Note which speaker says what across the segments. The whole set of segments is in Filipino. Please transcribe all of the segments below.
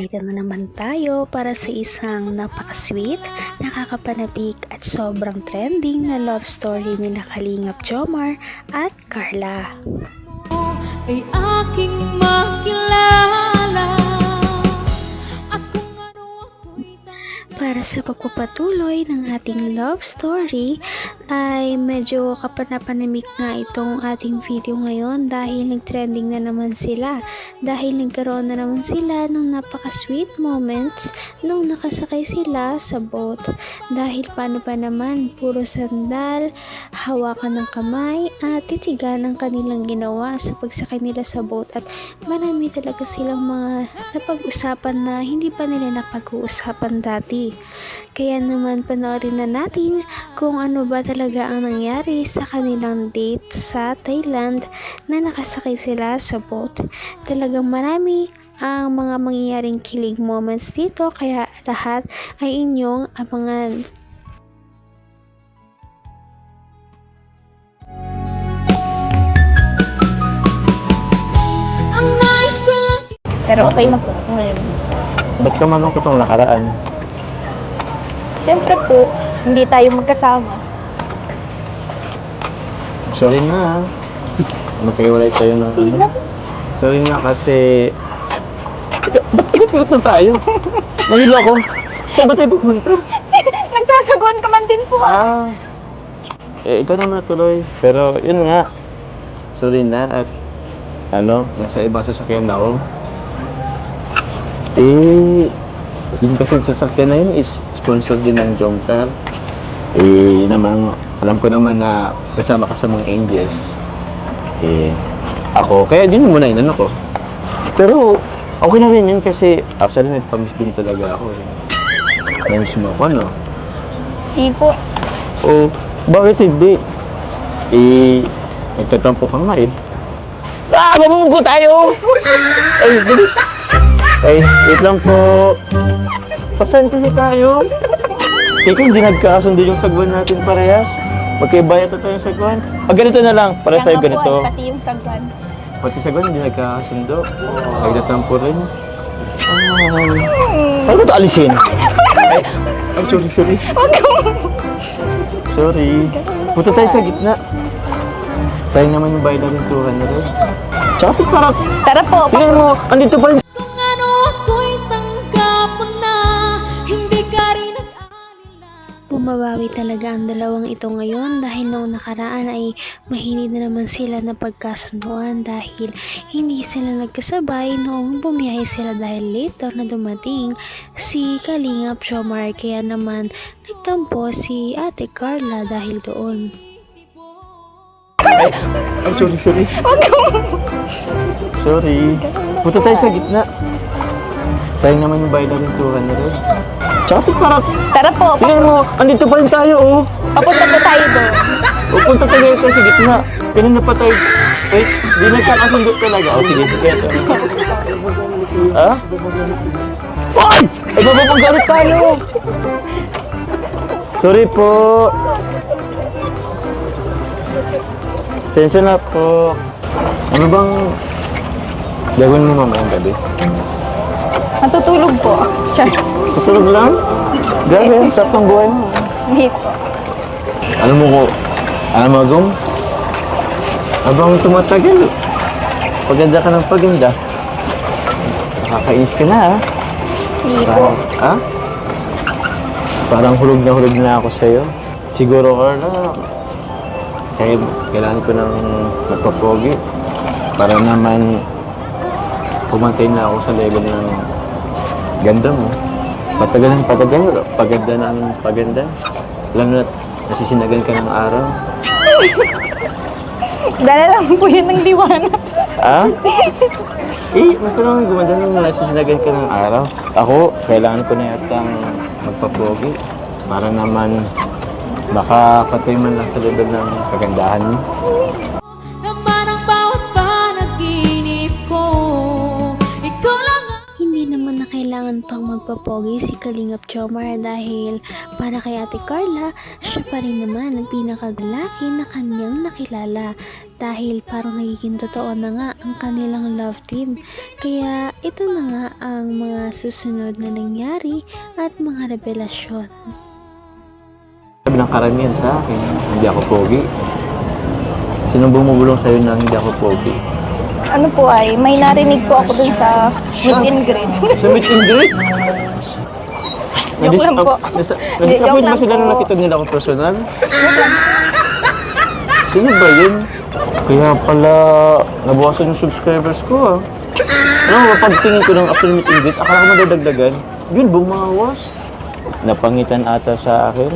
Speaker 1: Narito na naman tayo para sa isang napaka-sweet, nakakapanabik at sobrang trending na love story nila Kalingap Jomar at Carla.
Speaker 2: Ay aking makilala.
Speaker 1: Para sa pagpapatuloy ng ating love story ay medyo kapanapanamik nga itong ating video ngayon dahil nag-trending na naman sila, dahil nagkaroon na naman sila ng napaka-sweet moments nung nakasakay sila sa boat. Dahil paano pa naman, puro sandal, hawakan ng kamay at titigan ang kanilang ginawa sa pagsakay nila sa boat, at marami talaga silang mga napag-usapan na hindi pa nila napag-uusapan dati. Kaya naman panoorin na natin kung ano ba talaga ang nangyari sa kanilang date sa Thailand na nakasakay sila sa boat. Talagang marami ang mga mangyayaring kilig moments dito, kaya lahat ay inyong abangan.
Speaker 3: Pero okay na po ngayon.
Speaker 4: Ba't ka malungkot ang nakaraan?
Speaker 3: Siyempre po, hindi tayo magkasama.
Speaker 4: Sorry na. Magkaiwalay tayo ng ano. Sorry na kasi... Ba't pinipilot na tayo? Nahilo ako. Saan ba tayo pupunta?
Speaker 3: Nagsasaguan ka man din po.
Speaker 4: Ikaw na natuloy. Pero yun nga. Sorry na at nasa ibang sasakyan na ako. Yung kasi sasakyan na yun is sponsor din ng Jomcar. Naman, alam ko naman na kasama ka sa mga angels. Ako, kaya din muna yun ko. Pero, okay na rin yun kasi actually nagpamiss din talaga ako. Namiss mo ako, no?
Speaker 3: Hindi po.
Speaker 4: Bakit hindi? Nagtatampo ka nga eh. Mamumugo tayo! Ay, dali! Ay, wait lang po. Pasan kasi tayo? Ikaw, hindi nagkakasundo yung sagwan natin parehas. Magkaibayat na tayong sagwan. Ganito na lang, para tayo ganito.
Speaker 3: Pati yung sagwan.
Speaker 4: Pati sagwan, hindi nagkakasundo. Nagtatampo rin. Paano ito alisin? Ay, sorry. Sorry. Punta tayo sa gitna. Sayang naman yung bayad natin 200. Tsaka parang...
Speaker 3: Tara po.
Speaker 4: Tingnan mo, andito pa rin.
Speaker 1: Bumabawi talaga ang dalawang ito ngayon dahil noong nakaraan ay mahinid na naman sila na pagkasunduan dahil hindi sila nagkasabay noong bumiyahe sila dahil later na dumating si Kalingap Jomar, kaya naman nagtampo si Ate Carla dahil doon.
Speaker 4: Ay, sorry. Sorry. Punta tayo sa gitna. Sayang naman yung bayad natin 200. Tsaka parang...
Speaker 3: Tara po.
Speaker 4: Tingnan mo, andito pa rin tayo, oh.
Speaker 3: Papunta po tayo doon.
Speaker 4: Punta tayo sa gitna. Kanina pa tayo... Wait, di nagkakasundo talaga. Sige. Ha? Ay! Ay, mapapagalit tayo! Sorry po. Sensya na po. Ano bang gagawin mo mamayang gabi?
Speaker 3: Matutulog po. Tiyan.
Speaker 4: Tutulog lang? Grabe, ang sarap ng buhay mo.
Speaker 3: Hindi po.
Speaker 4: Alam mo, Gong? Habang tumatagal, paganda ka ng paganda. Nakakainis ka na, ha?
Speaker 3: Hindi po.
Speaker 4: Ha? Parang hulog na ako sa'yo. Siguro, Carla, kailangan ko ng magpapogi para naman pumantay na ako sa level ng ganda mo. Patagal, paganda. Alam na, nasisinagan ka ng araw.
Speaker 3: Dala lang po yun ng liwanag.
Speaker 4: Ha? Basta naman gumanda nung nasisinagan ka ng araw. Ako, kailangan ko na yatang magpapogi para naman makakatay man lang sa level ng kagandahan mo.
Speaker 2: Naman ang bawat panaginip ko, ikaw lang.
Speaker 1: Hindi naman na kailangan naman pang magpapogi si Kalingap Jomar dahil para kay Ate Carla, siya pa rin naman ang pinakagalaki na kanyang nakilala dahil parang nagiging totoo na nga ang kanilang love team. Kaya ito na nga ang mga susunod na nangyari at mga revelasyon.
Speaker 4: Sabi ng karamihan sa akin, hindi ako pogi. Sinong bumubulong sa'yo na hindi ako pogi?
Speaker 3: Ano po ay, may narinig po ako dun sa meet and greet.
Speaker 4: Sa meet and greet?
Speaker 3: Joke lang po.
Speaker 4: Nag-disappoint ba
Speaker 3: Joke
Speaker 4: sila
Speaker 3: lang
Speaker 4: nung
Speaker 3: po.
Speaker 4: nakita nila ako personal? Sino ba yun? Kaya pala nabawasan yung subscribers ko ah. Alam mo, pagtingin ko ng after meet and greet, akala ko madadagdagan. Yun, bumawas. Napangitan ata sa akin.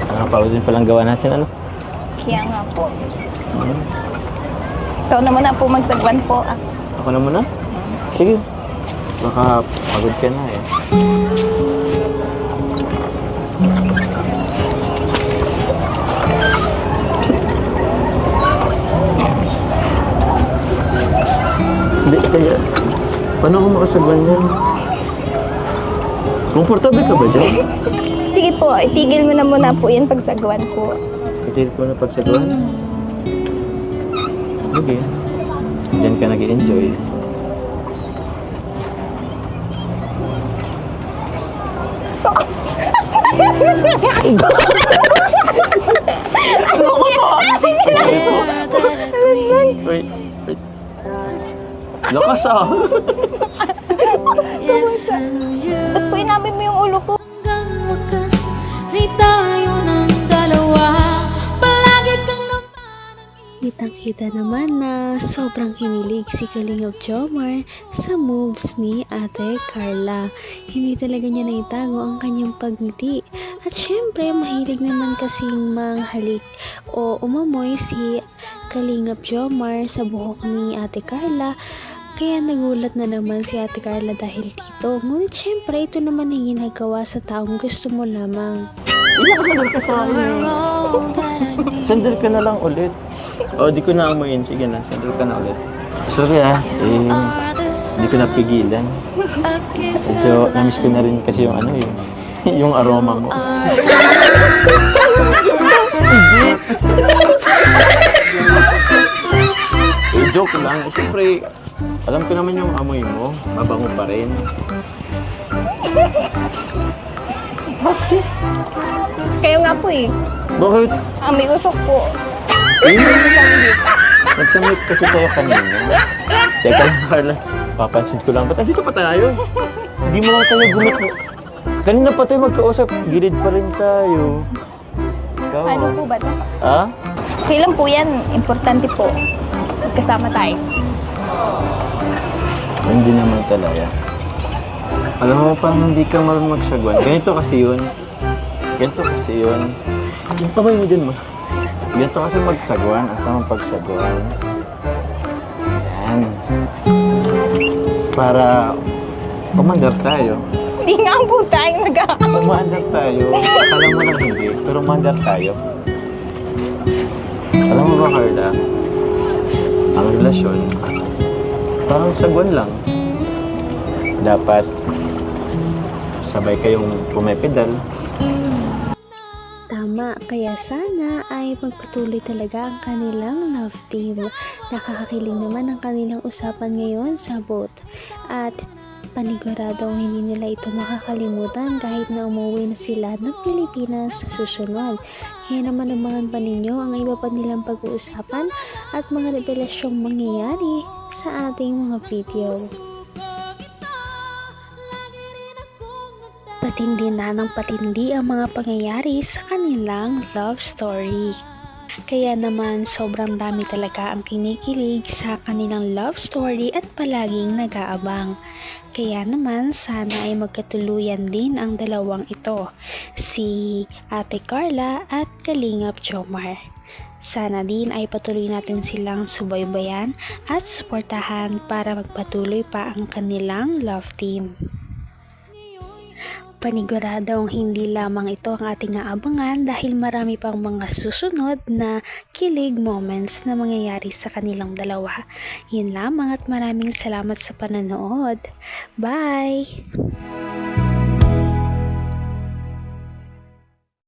Speaker 4: Nakapawad din palang gawa natin, ano?
Speaker 3: Kaya nga po. Ikaw naman na po magsagwan po.
Speaker 4: Ako na muna? Sige. Baka pagod ka na eh. Hindi, kaya... Paano ako makasagwan yan? Komportable ka ba dyan?
Speaker 3: Sige po, itigil mo na muna po yan pagsagwan po.
Speaker 4: Itigil ko na pagsagwan? Okay. Diyan ka nag-i-enjoy. Wait, wait. Lakas ah!
Speaker 3: Ba't po inamin mo yung ulo ko?
Speaker 2: Hanggang wakas ay tayo ng dalawa. Palagi kang
Speaker 1: Kitang-kita naman na sobrang kinilig si Kalingap Jomar sa moves ni Ate Carla. Hindi talaga niya naitago ang kanyang pagngiti. At syempre, mahilig naman kasing manghalik o umamoy si Kalingap Jomar sa buhok ni Ate Carla. Kaya nagulat na naman si Ate Carla dahil dito. Ngunit syempre, ito naman ang ginagawa sa taong gusto mo lamang.
Speaker 4: Sandal ka sa akin. Sandal ka na lang ulit. O, di ko na amoyin. Sige na, sandal ka na ulit. Sorry ah, hindi ko napigilan. Medyo namiss ko na rin kasi yung ano eh, yung aroma mo. Joke lang. Siyempre, alam ko naman yung amoy mo. Mabango pa rin.
Speaker 3: Kayo nga po eh.
Speaker 4: Bakit?
Speaker 3: May usok po.
Speaker 4: Nagsamit kasi tayo kanina. Teka lang, Carla. Papansin ko lang. Ba't andito pa tayo? Hindi mo lang tayo gumit mo. Kanina pa tayo magkausap. Gilid pa rin tayo. Ikaw,
Speaker 3: Ano po ba ito?
Speaker 4: Ha?
Speaker 3: Kailan po yan? Importante po. Magkasama tayo.
Speaker 4: Hindi naman talaga. Alam mo pa, hindi ka marunong magsagwan. Ganito kasi yun. Ganito kasi yun. Yung kamay mo dyan mo. Ganito kasi magsagwan. Ang tamang pagsagwan. Yan. Para umandar tayo.
Speaker 3: Hindi nga po tayo nag-aaway.
Speaker 4: Umandar tayo. Akala mo lang hindi. Pero umandar tayo. Alam mo ba, Carla? Ang relasyon, parang sagwan lang. Dapat sabay kayong pumepedal.
Speaker 1: Tama, kaya sana ay magpatuloy talaga ang kanilang love team. Nakakakilig naman ang kanilang usapan ngayon sa boat. At paniguradong hindi nila ito makakalimutan kahit na umuwi na sila ng Pilipinas sa susunod. Kaya naman abangan pa ninyo ang iba pa nilang pag-uusapan at mga revelasyong mangyayari sa ating mga video. Patindi na ng patindi ang mga pangyayari sa kanilang love story. Kaya naman sobrang dami talaga ang kinikilig sa kanilang love story at palaging nag-aabang. Kaya naman sana ay magkatuluyan din ang dalawang ito, si Ate Carla at Kalingap Jomar. Sana din ay patuloy natin silang subaybayan at suportahan para magpatuloy pa ang kanilang love team. Paniguradong hindi lamang ito ang ating aabangan dahil marami pang mga susunod na kilig moments na mangyayari sa kanilang dalawa. Yun lamang at maraming salamat sa pananood. Bye!